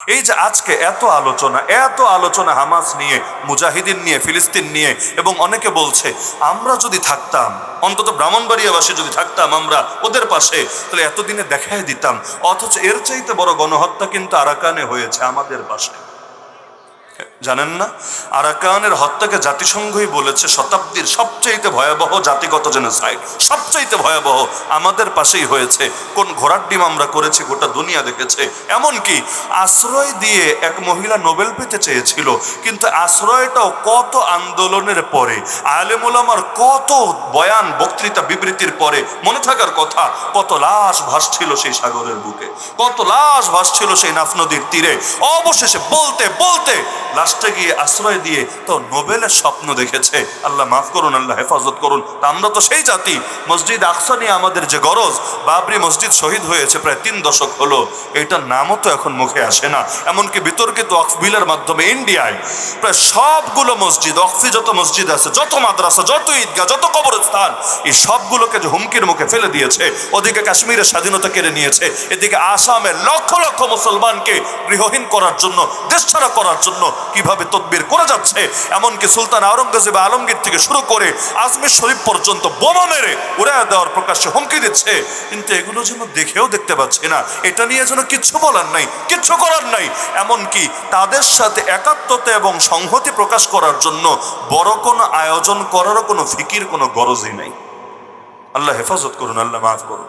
এই যে আজকে এত আলোচনা হামাস নিয়ে, মুজাহিদিন নিয়ে, ফিলিস্তিন নিয়ে, এবং অনেকে বলছে আমরা যদি থাকতাম, অন্তত ব্রাহ্মণবাড়িয়াবাসী যদি থাকতাম আমরা ওদের পাশে, তাহলে এতদিনে দেখাই দিতাম। অথচ এর চাইতে বড় গণহত্যা কিন্তু আরাকানে হয়েছে আমাদের পাশে। জানেন না, আরাকানের হত্যাকে জাতিসংঘই বলেছে শতাব্দীর সবচাইতে ভয়াবহ জাতিগত জেনোসাইড। সবচাইতে ভয়াবহ আমাদের পাশেই হয়েছে। কোন ঘোড়ার ডিম আমরা করেছি গোটা দুনিয়া দেখেছে। এমনকি আশ্রয় দিয়ে এক মহিলা নোবেল পেতে চেয়েছিল, কিন্তু আশ্রয়টাও কত আন্দোলনের পরে, আলেম ওলামার কত বয়ান, বক্তৃতা, বিবৃতির পরে। মনে থাকার কথা, কত লাশ ভাসছিল সেই সাগরের বুকে, কত লাশ ভাসছিল সেই নাফ নদীর তীরে। অবশেষে বলতে বলতে লাস্টে গিয়ে আশ্রয় দিয়ে তো নোবেলের স্বপ্ন দেখেছে। আল্লাহ মাফ করুন, আল্লাহ হেফাজত করুন। তা আমরা তো সেই জাতি, মসজিদ আকসা নিয়ে আমাদের যে গরজ, বাবরি মসজিদ শহীদ হয়েছে প্রায় 3 দশক হলো, এটার নামও তো এখন মুখে আসে না। এমনকি বিতর্কিত ওয়াকফ বিলের মাধ্যমে ইন্ডিয়ায় প্রায় সবগুলো মসজিদ, ওয়াকফি যত মসজিদ আছে, যত মাদ্রাসা, যত ঈদগাহ, যত কবরস্থান, এই সবগুলোকে যে হুমকির মুখে ফেলে দিয়েছে। ওদিকে কাশ্মীরের স্বাধীনতা কেড়ে নিয়েছে, এদিকে আসামের লক্ষ লক্ষ মুসলমানকে গৃহহীন করার জন্য, দেশছাড়া করার জন্য কিভাবে তদবির করা যাচ্ছে। এমনকি সুলতান আওরঙ্গজেব আলমগীর থেকে শুরু করে আজমির শরীফ পর্যন্ত বোমা মেরে উড়ায় দেওয়ার প্রকাশ্যে হুমকি দিচ্ছে। কিন্তু এগুলো যেন দেখেও দেখতে পাচ্ছি না। এটা নিয়ে যেন কিচ্ছু বলার নাই, কিচ্ছু করার নাই। এমনকি তাদের সাথে একাত্মতা এবং সংহতি প্রকাশ করার জন্য বড় কোনো আয়োজন করারও কোনো ফিকির, কোনো গরজই নাই। আল্লাহ হেফাজত করুন, আল্লাহ মাফ করুন।